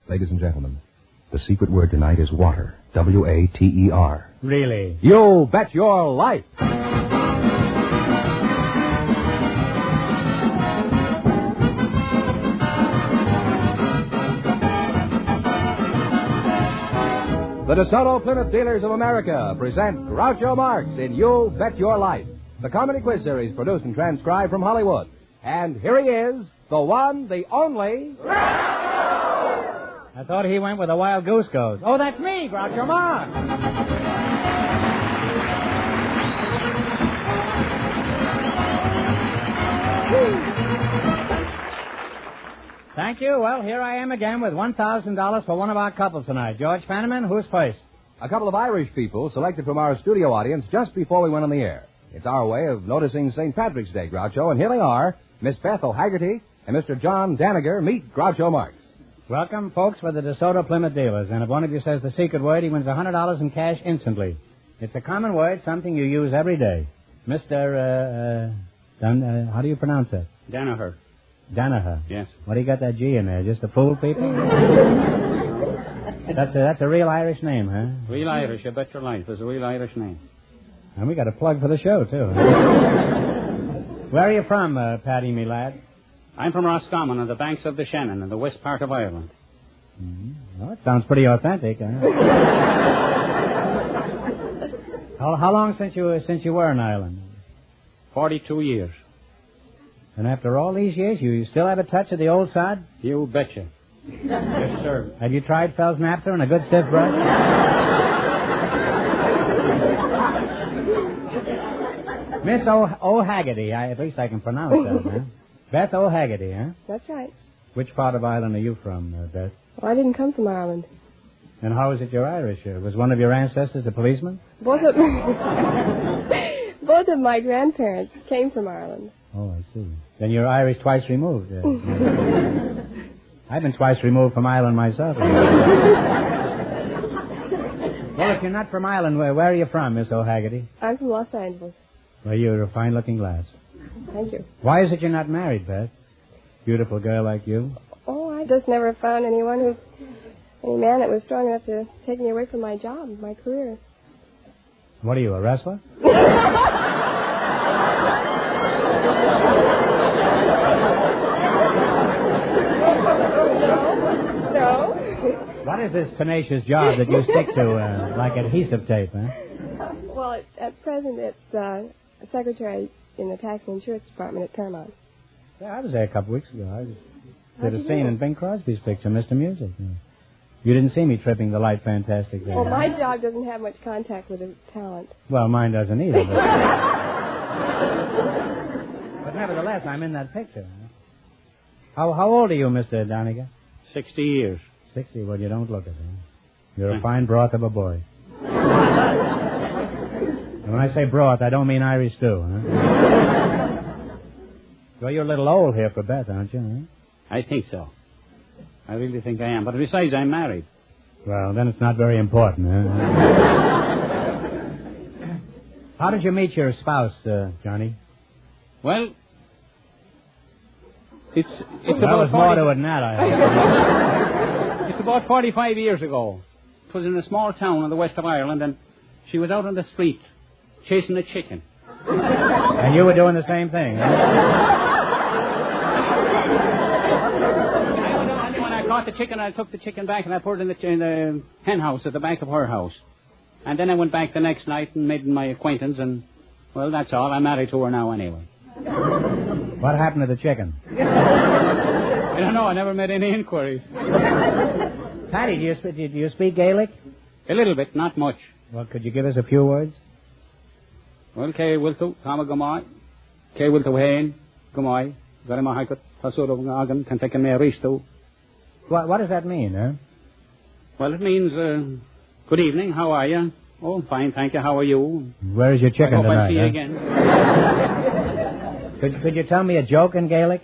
Ladies and gentlemen, the secret word tonight is water. W-A-T-E-R. Really? You bet your life! The DeSoto Plymouth Dealers of America present Groucho Marx in You Bet Your Life, the comedy quiz series produced and transcribed from Hollywood. And here he is, the one, the only... I thought he went where the wild goose goes. Oh, that's me, Groucho Marx. Thank you. Well, here I am again with $1,000 for one of our couples tonight. George Fenneman, who's first? A couple of Irish people selected from our studio audience just before we went on the air. It's our way of noticing St. Patrick's Day, Groucho, and here they are, Miss Beth O'Haggerty and Mr. John Daniger. Meet Groucho Marx. Welcome, folks, for the DeSoto Plymouth Dealers. And if one of you says the secret word, he wins $100 in cash instantly. It's a common word, something you use every day. Mr. how do you pronounce that? Danaher. Danaher. Yes. What do you got that G in there? Just to fool people? That's a real Irish name, huh? Real Irish, I bet your life. It's a real Irish name. And we got a plug for the show, too. Where are you from, Paddy, me lad? I'm from Roscommon on the banks of the Shannon in the west part of Ireland. Mm-hmm. Well, it sounds pretty authentic, huh? How long since you were in Ireland? 42 years. And after all these years, you still have a touch of the old sod? You betcha. Yes, sir. Have you tried Fell's Naphtha and a good stiff brush? Miss O'Haggerty, at least I can pronounce that, huh? Beth O'Haggerty, huh? That's right. Which part of Ireland are you from, Beth? Well, I didn't come from Ireland. And how is it you're Irish? Was one of your ancestors a policeman? Both of my grandparents came from Ireland. Oh, I see. Then you're Irish twice removed. I've been twice removed from Ireland myself. Well, if you're not from Ireland, where are you from, Miss O'Haggerty? I'm from Los Angeles. Well, you're a fine-looking lass. Thank you. Why is it you're not married, Beth? Beautiful girl like you. Oh, I just never found any man that was strong enough to take me away from my job, my career. What are you, a wrestler? No. What is this tenacious job that you stick to like adhesive tape, huh? Well, at present, it's secretary in the tax and insurance department at Paramount. Yeah, I was there a couple weeks ago. I did a scene in Bing Crosby's picture, Mr. Music. You didn't see me tripping the light fantastic there. Well, my job doesn't have much contact with the talent. Well, mine doesn't either. But nevertheless, I'm in that picture. How old are you, Mr. Doniger? 60 years. 60? Well, you don't look it, huh? You're a fine broth of a boy. And when I say broth, I don't mean Irish stew, huh? Well, you're a little old here for Beth, aren't you, huh? I think so. I really think I am. But besides, I'm married. Well, then it's not very important, huh? How did you meet your spouse, Johnny? Well, it's well, about there's more to it than that, I hope. It's about 45 years ago. It was in a small town in the west of Ireland, and she was out on the street chasing a chicken. And you were doing the same thing, huh? When I caught the chicken, I took the chicken back and I put it in the hen house at the back of her house. And then I went back the next night and made my acquaintance, and, well, that's all. I'm married to her now anyway. What happened to the chicken? I don't know. I never made any inquiries. Patty, do you speak Gaelic? A little bit, not much. Well, could you give us a few words? Well, K Wilto, Tama Gamai, K Wilto Hain, Gamai, Garima Haikut, Pasur of Agan, can take a Risto. What does that mean, huh? Well, it means, good evening, how are you? Oh, fine, thank you, how are you? Where's your chicken tonight? I hope I'll see you again. Could you tell me a joke in Gaelic?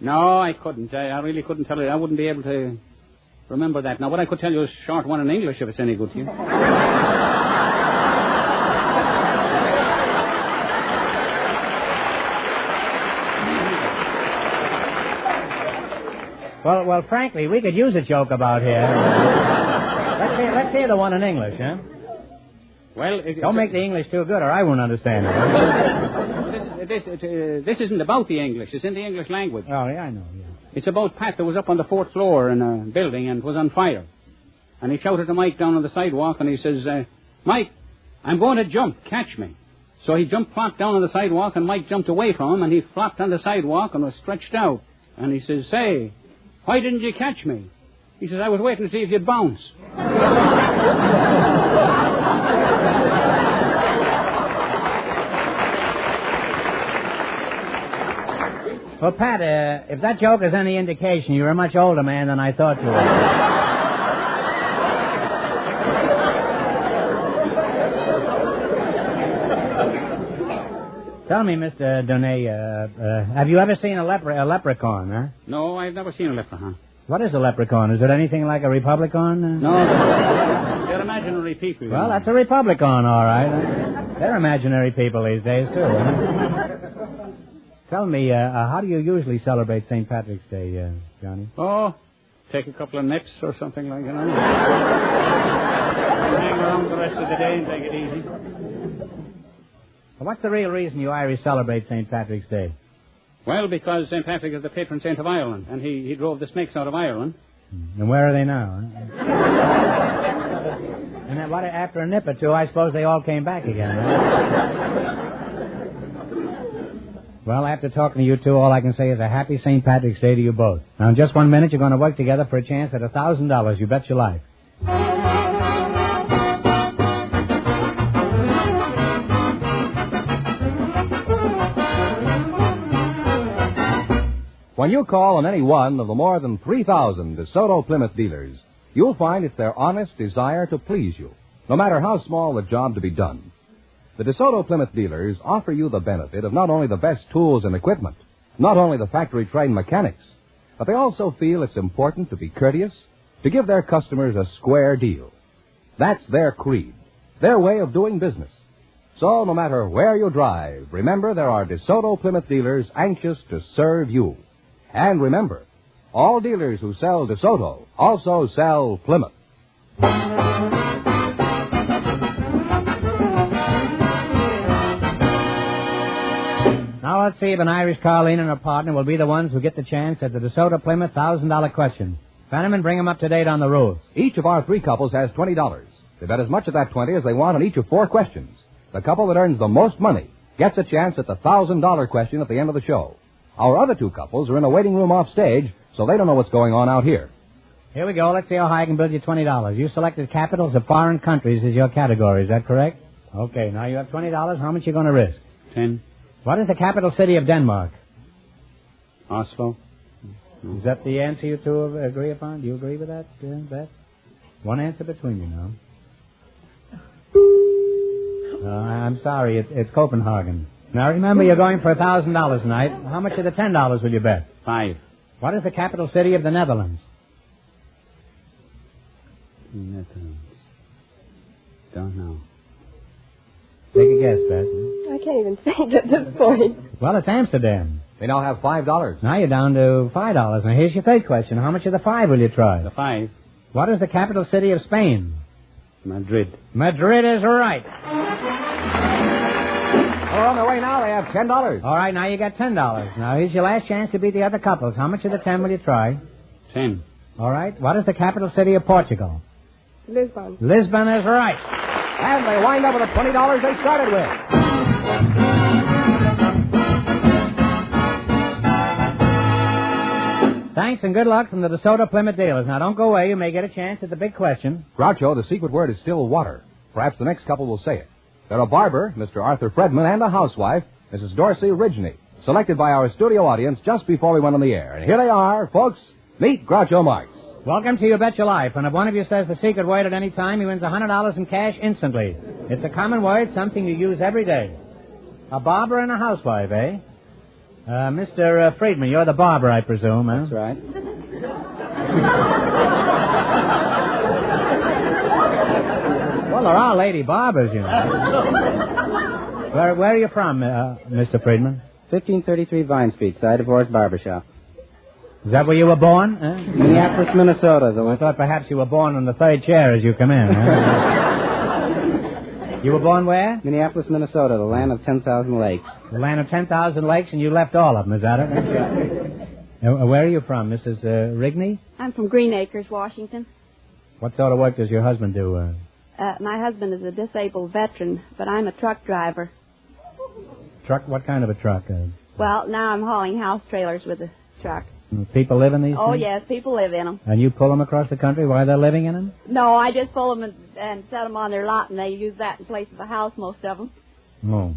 No, I couldn't. I really couldn't tell you. I wouldn't be able to remember that. Now, what I could tell you is a short one in English, if it's any good to you. Well, frankly, we could use a joke about here. Let's hear the one in English, huh? Well, don't make the English too good, or I won't understand it. This isn't about the English. It's in the English language. Oh, yeah, I know. Yeah. It's about Pat that was up on the 4th floor in a building and was on fire. And he shouted to Mike down on the sidewalk, and he says, Mike, I'm going to jump. Catch me. So he flopped down on the sidewalk, and Mike jumped away from him, and he flopped on the sidewalk and was stretched out. And he says, say, why didn't you catch me? He says, I was waiting to see if you'd bounce. Well, Pat, if that joke is any indication, you're a much older man than I thought you were. Tell me, Mr. Donay, have you ever seen a leprechaun, huh? No, I've never seen a leprechaun. What is a leprechaun? Is it anything like a republican? No, they're imaginary people. Well, that's a republican, all right. They're imaginary people these days, too. Tell me, how do you usually celebrate St. Patrick's Day, Johnny? Oh, take a couple of nips or something like that. Hang around the rest of the day and take it easy. Well, what's the real reason you Irish celebrate St. Patrick's Day? Well, because St. Patrick is the patron saint of Ireland, and he drove the snakes out of Ireland. And where are they now? Huh? And then after a nip or two, I suppose they all came back again, right? Well, after talking to you two, all I can say is a happy St. Patrick's Day to you both. Now, in just 1 minute, you're going to work together for a chance at $1,000. You bet your life. When you call on any one of the more than 3,000 DeSoto Plymouth dealers, you'll find it's their honest desire to please you, no matter how small the job to be done. The DeSoto Plymouth dealers offer you the benefit of not only the best tools and equipment, not only the factory-trained mechanics, but they also feel it's important to be courteous, to give their customers a square deal. That's their creed, their way of doing business. So no matter where you drive, remember there are DeSoto Plymouth dealers anxious to serve you. And remember, all dealers who sell DeSoto also sell Plymouth. Now let's see if an Irish Carleen and her partner will be the ones who get the chance at the DeSoto Plymouth $1,000 question. Fenneman, bring them up to date on the rules. Each of our 3 couples has $20. They bet as much of that 20 as they want on each of 4 questions. The couple that earns the most money gets a chance at the $1,000 question at the end of the show. Our other 2 couples are in a waiting room off stage, so they don't know what's going on out here. Here we go. Let's see how high I can build you $20. You selected capitals of foreign countries as your category. Is that correct? Okay, now you have $20. How much are you going to risk? 10. What is the capital city of Denmark? Oslo. Is that the answer you two agree upon? Do you agree with that, Beth? One answer between you now. I'm sorry, it's Copenhagen. Now remember, you're going for $1,000 tonight. How much of the $10 will you bet? 5. What is the capital city of the Netherlands? Netherlands. Don't know. Take a guess, Beth. I can't even think at this point. Well, it's Amsterdam. They now have $5. Now you're down to $5. Now here's your third question. How much of the 5 will you try? The 5. What is the capital city of Spain? Madrid. Madrid is right. Well, on their way now, they have $10. All right, now you got $10. Now here's your last chance to beat the other couples. How much of the 10 will you try? 10. All right. What is the capital city of Portugal? Lisbon. Lisbon is right. And they wind up with the $20 they started with. Thanks and good luck from the DeSoto Plymouth dealers. Now, don't go away. You may get a chance at the big question. Groucho, the secret word is still water. Perhaps the next couple will say it. They're a barber, Mr. Arthur Fredman, and a housewife, Mrs. Dorsey Ridgely, selected by our studio audience just before we went on the air. And here they are, folks. Meet Groucho Marx. Welcome to You Bet Your Life. And if one of you says the secret word at any time, he wins $100 in cash instantly. It's a common word, something you use every day. A barber and a housewife, eh? Mr. Friedman, you're the barber, I presume, huh? That's right. Well, there are lady barbers, you know. Where are you from, Mr. Friedman? 1533 Vine Street, side of Horse Barber Shop. Is that where you were born? Huh? Minneapolis, Minnesota. I thought perhaps you were born on the third chair as you come in. Huh? You were born where? Minneapolis, Minnesota, the land of 10,000 lakes. The land of 10,000 lakes, and you left all of them, is that it? Where are you from, Mrs. Rigney? I'm from Green Acres, Washington. What sort of work does your husband do? My husband is a disabled veteran, but I'm a truck driver. Truck? What kind of a truck? Well, now I'm hauling house trailers with a truck. People live in these Oh, things? yes, people live in them. And you pull them across the country while they're living in them? No, I just pull them and set them on their lot, and they use that in place of the house, most of them. Oh.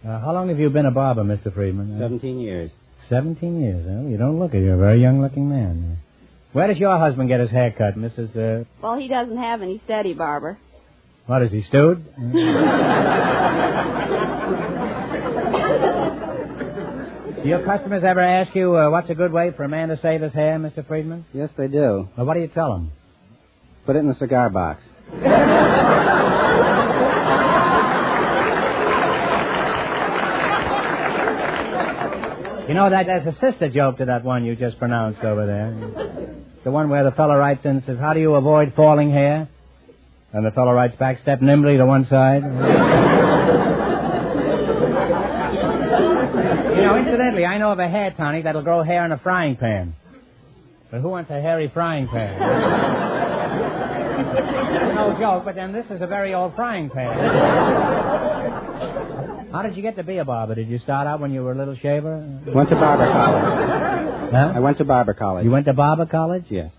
How long have you been a barber, Mr. Friedman? 17 years. 17 years, huh? You don't look it. You're a very young-looking man. Where does your husband get his hair cut, Mrs. Well, he doesn't have any steady barber. What, is he stewed? Do your customers ever ask you what's a good way for a man to save his hair, Mr. Friedman? Yes, they do. Well, what do you tell them? Put it in the cigar box. You know, there's a sister joke to that one you just pronounced over there. The one where the fellow writes in and says, how do you avoid falling hair? And the fellow writes back, step nimbly to one side. You know, incidentally, I know of a hair tonic that'll grow hair in a frying pan. But who wants a hairy frying pan? No joke, but then this is a very old frying pan. How did you get to be a barber? Did you start out when you were a little shaver? Went to barber college. Huh? I went to barber college. You went to barber college? Yes.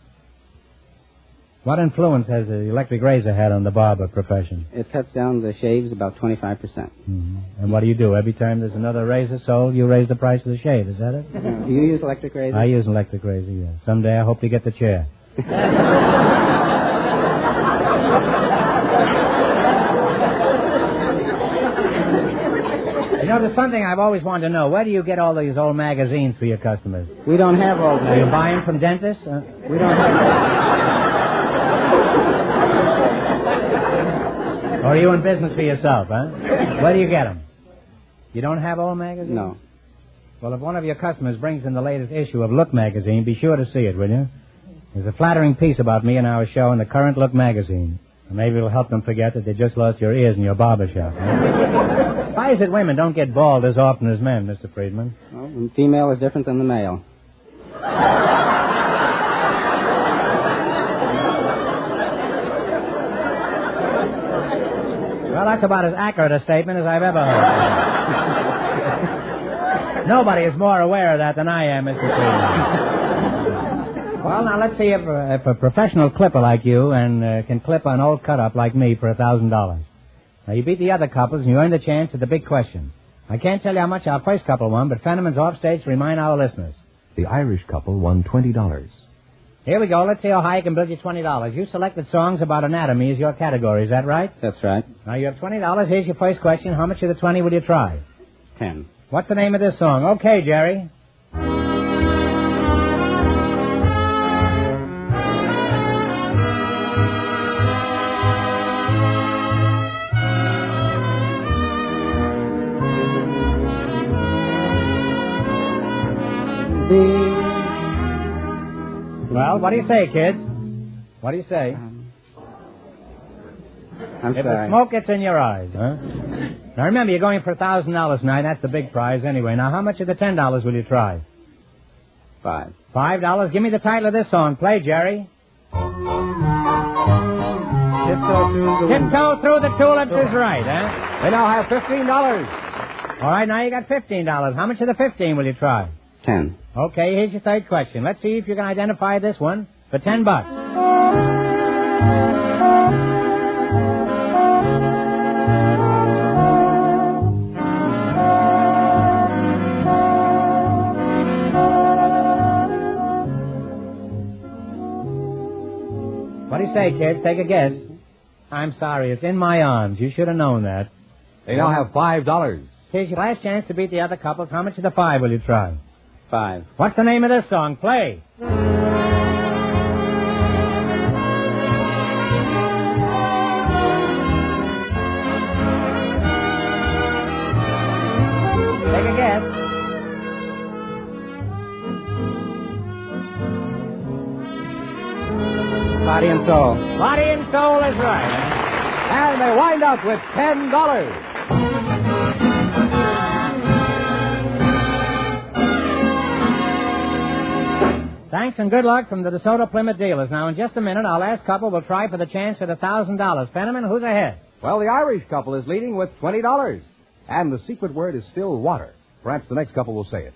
What influence has the electric razor had on the barber profession? It cuts down the shaves about 25%. Mm-hmm. And what do you do? Every time there's another razor sold, you raise the price of the shave. Is that it? Do you use electric razor? I use an electric razor, yes. Someday I hope to get the chair. You know, there's something I've always wanted to know. Where do you get all these old magazines for your customers? We don't have old Do you magazines. buy them from dentists? We don't have... Or are you in business for yourself, huh? Where do you get them? You don't have old magazines? No. Well, if one of your customers brings in the latest issue of Look magazine, be sure to see it, will you? There's a flattering piece about me and our show in the current Look magazine. And maybe it'll help them forget that they just lost your ears in your barber shop. Huh? Why is it women don't get bald as often as men, Mr. Friedman? Well, the female is different than the male. Well, that's about as accurate a statement as I've ever heard. Nobody is more aware of that than I am, Mr. Friedman. Well, now, let's see if a professional clipper like you can clip an old cut-up like me for $1,000. Now, you beat the other couples, and you earn the chance at the big question. I can't tell you how much our first couple won, but Fenneman's offstage to remind our listeners. The Irish couple won $20. Here we go. Let's see how high I can build you $20. You selected songs about anatomy as your category. Is that right? That's right. Now, you have $20. Here's your first question. How much of the 20 will you try? 10. What's the name of this song? Okay, Jerry. Well, what do you say, kids? What do you say? I'm If the sorry. smoke gets in your eyes, huh? Now, remember, you're going for $1,000 tonight. That's the big prize anyway. Now, how much of the $10 will you try? 5. $5. Give me the title of this song. Play, Jerry. Tiptoe Through the Tulips is right, huh? They now have $15. All right, now you got $15. How much of the 15 will you try? 10. Okay, here's your third question. Let's see if you can identify this one for $10. What do you say, kids? Take a guess. I'm sorry, it's In My Arms. You should have known that. They now have $5. Here's your last chance to beat the other couples. How much of the 5 will you try? 5. What's the name of this song? Play. Take a guess. Body and soul. Body and soul is right. And they wind up with $10. Thanks and good luck from the DeSoto Plymouth dealers. Now, in just a minute, our last couple will try for the chance at $1,000. Fenneman, who's ahead? Well, the Irish couple is leading with $20. And the secret word is still water. Perhaps the next couple will say it.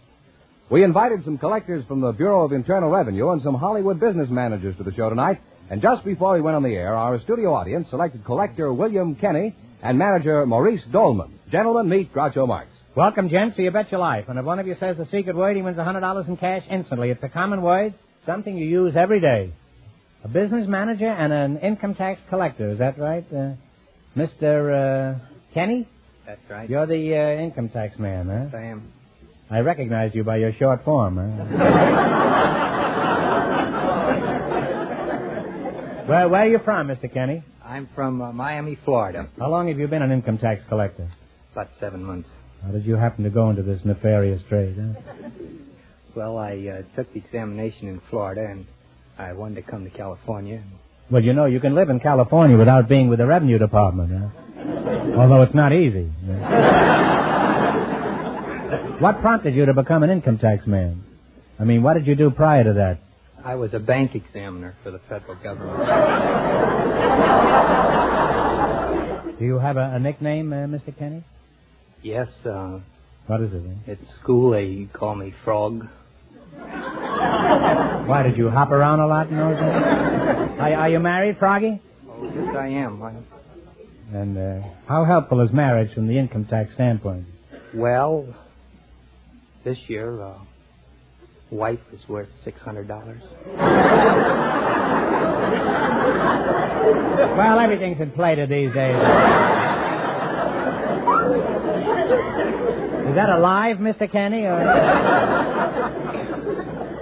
We invited some collectors from the Bureau of Internal Revenue and some Hollywood business managers to the show tonight. And just before we went on the air, our studio audience selected collector William Kenny and manager Maurice Dolman. Gentlemen, meet Groucho Marx. Welcome, gents, to You Bet Your Life. And if one of you says the secret word, he wins $100 in cash instantly. It's a common word, something you use every day. A business manager and an income tax collector. Is that right, Mr. Kenny? That's right. You're the income tax man, huh? Yes, I am. I recognize you by your short form, huh? Where are you from, Mr. Kenny? I'm from Miami, Florida. How long have you been an income tax collector? About 7 months. How did you happen to go into this nefarious trade, huh? Well, I took the examination in Florida, and I wanted to come to California. Well, you know, you can live in California without being with the Revenue Department, huh? Although it's not easy. What prompted you to become an income tax man? I mean, what did you do prior to that? I was a bank examiner for the federal government. Do you have a nickname, Mr. Kenny? Yes, What is it? at school they call me Frog. Why, did you hop around a lot in those days? Are you married, Froggy? Oh, yes, I am. And how helpful is marriage from the income tax standpoint? Well, this year, wife is worth $600. Well, everything's inflated these days. Is that alive, Mr. Kenny, or...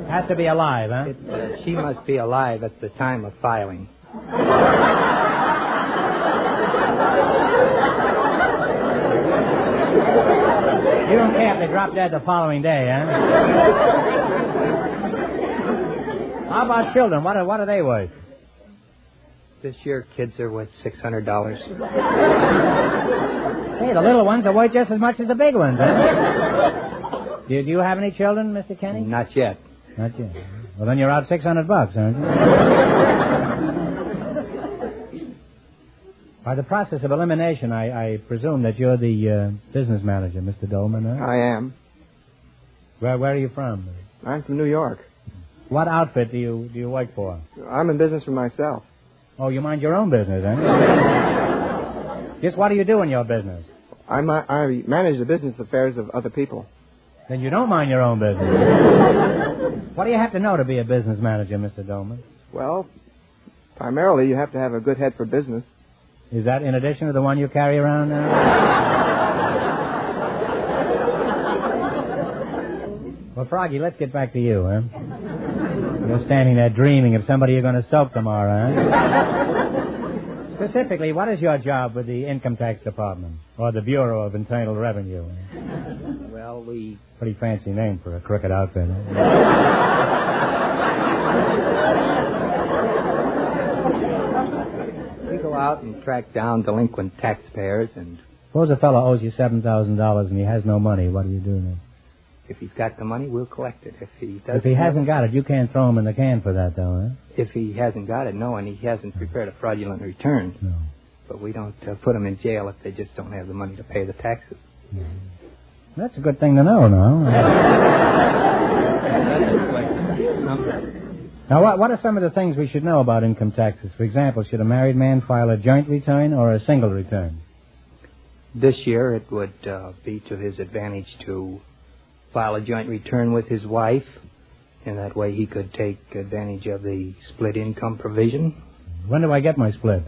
Has to be alive, huh? She must be alive at the time of filing. You don't care if they drop dead the following day, huh? How about children? What are they worth? This year, kids are worth $600. Hey, the little ones are worth just as much as the big ones, huh? Do you have any children, Mr. Kenny? Not yet. Not yet. Well, then you're out $600, aren't you? By the process of elimination, I presume that you're the business manager, Mr. Dolman, huh? I am. Where are you from? I'm from New York. What outfit do you work for? I'm in business for myself. Oh, you mind your own business, huh? Just what do you do in your business? I manage the business affairs of other people. Then you don't mind your own business. What do you have to know to be a business manager, Mr. Dolman? Well, primarily you have to have a good head for business. Is that in addition to the one you carry around now? Well, Froggy, let's get back to you, huh? You're standing there dreaming of somebody you're going to soak tomorrow, huh? Specifically, what is your job with the Income Tax Department or the Bureau of Internal Revenue? Well, Pretty fancy name for a crooked outfit, huh? we go out and track down delinquent taxpayers, and Suppose a fellow owes you $7,000 and he has no money. What do you do then? if he's got the money, we'll collect it. If he doesn't, If he hasn't got it, you can't throw him in the can for that, though, huh? If he hasn't got it, no, and he hasn't prepared a fraudulent return. No. But we don't put them in jail if they just don't have the money to pay the taxes. That's a good thing to know, no? Now, what are some of the things we should know about income taxes? For example, should a married man file a joint return or a single return? This year, it would be to his advantage to file a joint return with his wife, and that way he could take advantage of the split income provision. When do I get my split?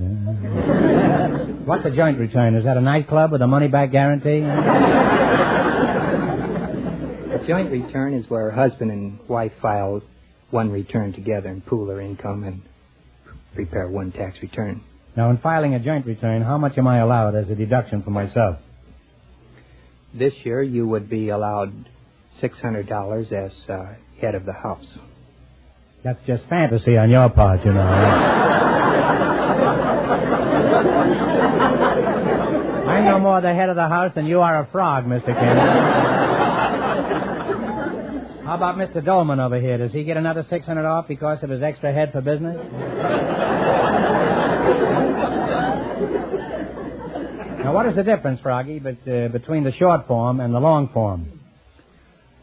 What's a joint return? Is that a nightclub with a money-back guarantee? A joint return is where husband and wife file one return together and pool their income and prepare one tax return. Now, in filing a joint return, how much am I allowed as a deduction for myself? This year, you would be allowed $600 as head of the house. That's just fantasy on your part, you know. I'm no more the head of the house than you are a frog, Mr. Kennedy. How about Mr. Dolman over here? Does he get another $600 off because of his extra head for business? Now, what is the difference, Froggy, between the short form and the long form?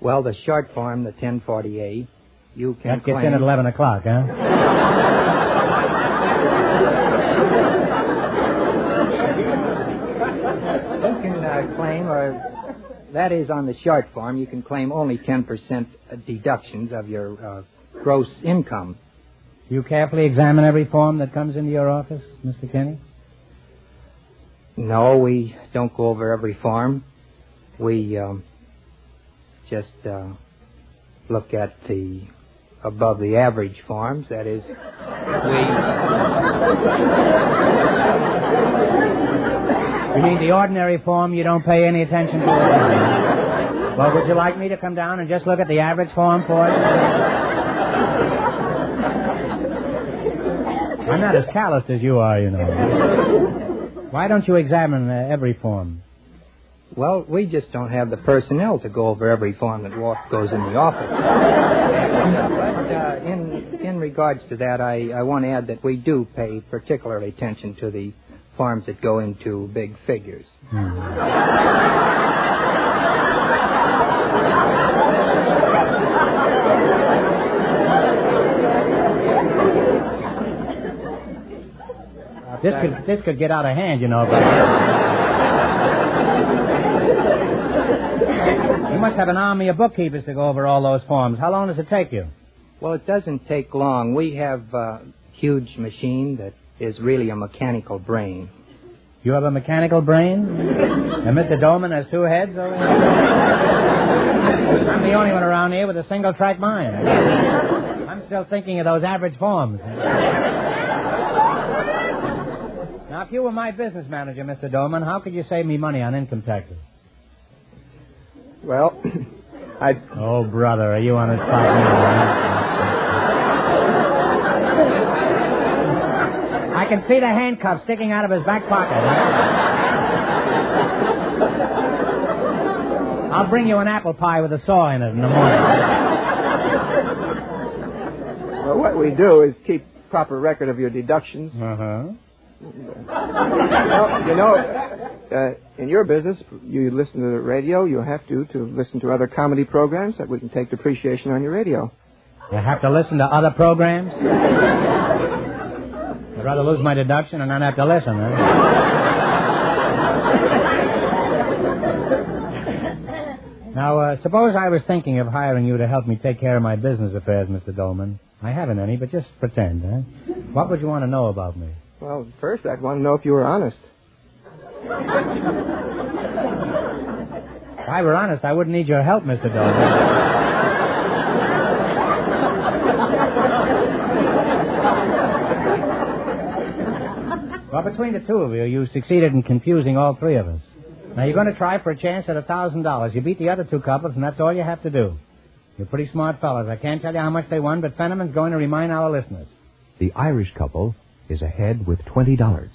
Well, the short form, the 1040A, you can That gets in at 11 o'clock, huh? You can claim, or that is on the short form, you can claim only 10% deductions of your gross income. Do you carefully examine every form that comes into your office, Mr. Kenny? No, we don't go over every form. We just look at the above the average forms. That is, You mean the ordinary form you don't pay any attention to? Well, would you like me to come down and just look at the average form for you? I'm not as calloused as you are, you know. Why don't you examine every form? Well, we just don't have the personnel to go over every form that goes in the office. But in regards to that, I want to add that we do pay particular attention to the forms that go into big figures. This could get out of hand, you know. You must have an army of bookkeepers to go over all those forms. How long does it take you? Well, it doesn't take long. We have a huge machine that is really a mechanical brain. You have a mechanical brain? And Mr. Dolman has two heads over here? I'm the only one around here with a single-track mind. I'm still thinking of those average forms. Now, if you were my business manager, Mr. Dolman, how could you save me money on income taxes? Well, Oh, brother, are you on the spot now? I can see the handcuffs sticking out of his back pocket. I'll bring you an apple pie with a saw in it in the morning. well, what we do is keep proper record of your deductions. Uh-huh. In your business, you listen to the radio. You have to listen to other comedy programs that we can take depreciation on your radio. You have to listen to other programs? I'd rather lose my deduction and not have to listen, huh? Now, suppose I was thinking of hiring you to help me take care of my business affairs, Mr. Dolman. I haven't any, but just pretend, huh? What would you want to know about me? Well, first, I'd want to know if you were honest. If I were honest, I wouldn't need your help, Mr. Dolman. Well, between the two of you, you succeeded in confusing all three of us. Now, you're going to try for a chance at $1,000. You beat the other two couples, and that's all you have to do. You're pretty smart fellas. I can't tell you how much they won, but Fenneman's going to remind our listeners. The Irish couple is ahead with $20.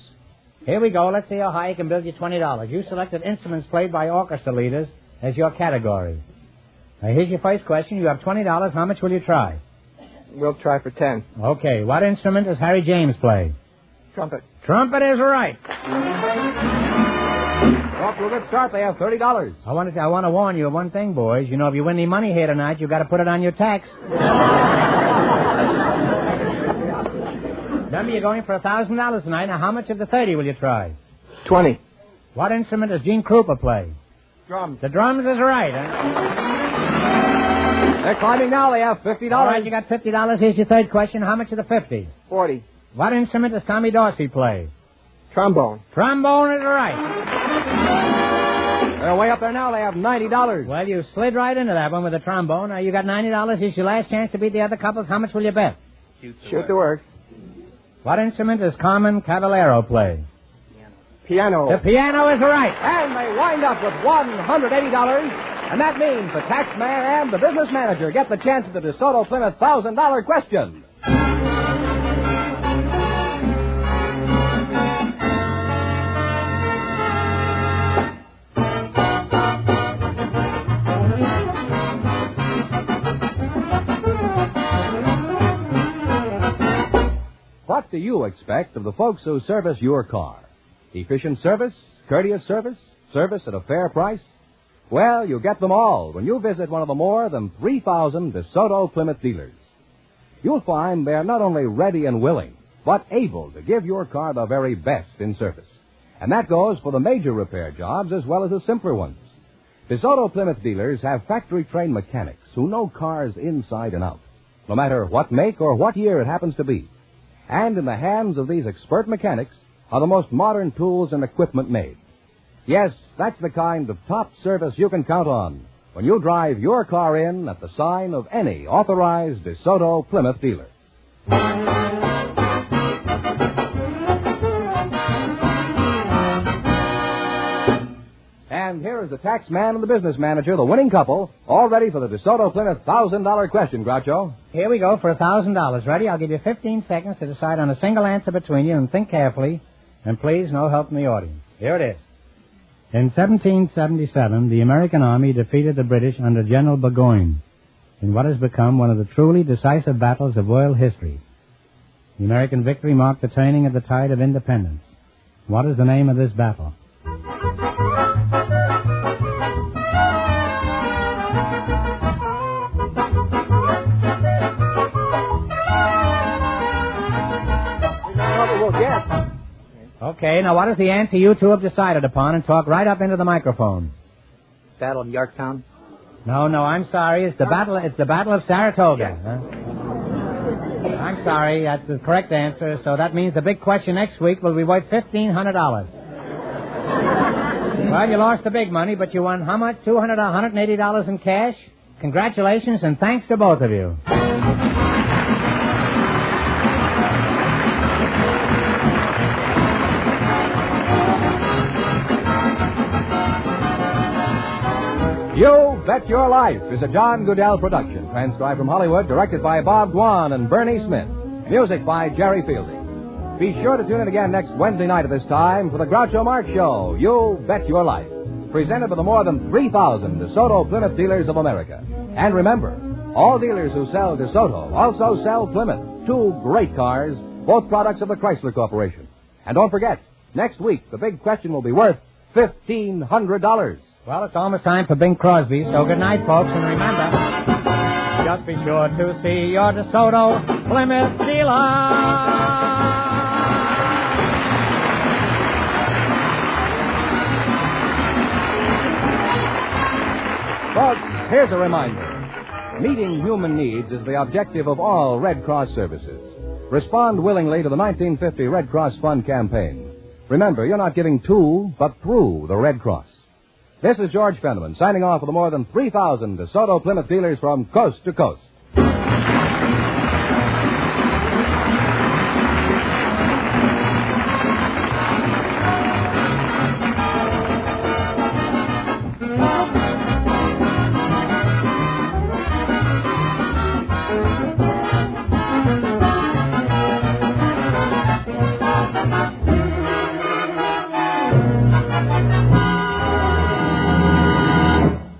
Here we go. Let's see how high you can build your $20. You selected instruments played by orchestra leaders as your category. Now, here's your first question. You have $20. How much will you try? We'll try for 10. Okay. What instrument does Harry James play? Trumpet. Trumpet is right. Off to a good start. They have $30. I want to warn you of one thing, boys. You know, if you win any money here tonight, you've got to put it on your tax. Remember, you're going for $1,000 tonight. Now, how much of the 30 will you try? 20. What instrument does Gene Krupa play? Drums. The drums is right, huh? They're climbing now. They have $50. All right, you got $50. Here's your third question. How much of the 50? 40. What instrument does Tommy Dorsey play? Trombone. Trombone is right. They're way up there now. They have $90. Well, you slid right into that one with the trombone. Now, you got $90. Here's your last chance to beat the other couples. How much will you bet? Shoot the works. What instrument does Carmen Cavallero play? Piano. The piano is right. And they wind up with $180. And that means the tax man and the business manager get the chance at the DeSoto Plymouth $1,000 question. What do you expect of the folks who service your car? Efficient service? Courteous service? Service at a fair price? Well, you get them all when you visit one of the more than 3,000 DeSoto Plymouth dealers. You'll find they're not only ready and willing, but able to give your car the very best in service. And that goes for the major repair jobs as well as the simpler ones. DeSoto Plymouth dealers have factory-trained mechanics who know cars inside and out, no matter what make or what year it happens to be. And in the hands of these expert mechanics are the most modern tools and equipment made. Yes, that's the kind of top service you can count on when you drive your car in at the sign of any authorized DeSoto Plymouth dealer. And here is the tax man and the business manager, the winning couple, all ready for the DeSoto Plymouth $1,000 question, Groucho. Here we go for $1,000. Ready? I'll give you 15 seconds to decide on a single answer between you and think carefully. And please, no help from the audience. Here it is. In 1777, the American Army defeated the British under General Burgoyne in what has become one of the truly decisive battles of world history. The American victory marked the turning of the tide of independence. What is the name of this battle? Okay, now what is the answer you two have decided upon, and talk right up into the microphone? Battle of Yorktown? No, I'm sorry. It's the battle of Saratoga. Yeah. Huh? I'm sorry, that's the correct answer, so that means the big question next week will be worth $1,500. Well, you lost the big money, but you won how much? $200, $180 in cash? Congratulations, and thanks to both of you. You Bet Your Life is a John Goodell production, transcribed from Hollywood, directed by Bob Dwan and Bernie Smith. Music by Jerry Fielding. Be sure to tune in again next Wednesday night at this time for the Groucho Marx Show, You Bet Your Life, presented by the more than 3,000 DeSoto Plymouth dealers of America. And remember, all dealers who sell DeSoto also sell Plymouth, two great cars, both products of the Chrysler Corporation. And don't forget, next week the big question will be worth $1,500. Well, it's almost time for Bing Crosby, so good night, folks, and remember, just be sure to see your DeSoto Plymouth dealer. Folks, here's a reminder. Meeting human needs is the objective of all Red Cross services. Respond willingly to the 1950 Red Cross Fund campaign. Remember, you're not giving to, but through the Red Cross. This is George Fenneman, signing off for the more than 3,000 DeSoto Plymouth dealers from coast to coast.